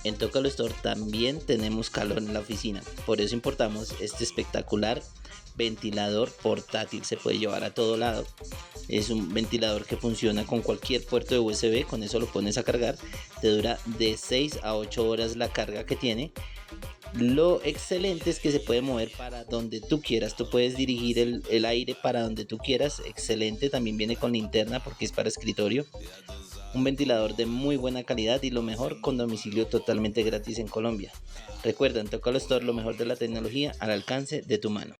En Tócalo Store también tenemos calor en la oficina, por eso importamos este espectacular ventilador portátil. Se puede llevar a todo lado. Es un ventilador que funciona con cualquier puerto de USB, con eso lo pones a cargar. Te dura de 6 a 8 horas la carga que tiene. Lo excelente es que se puede mover para donde tú quieras. Tú puedes dirigir el aire para donde tú quieras. Excelente. También viene con linterna porque es para escritorio. Un ventilador de muy buena calidad y lo mejor, con domicilio totalmente gratis en Colombia. Recuerda, en Tócalo Store, lo mejor de la tecnología al alcance de tu mano.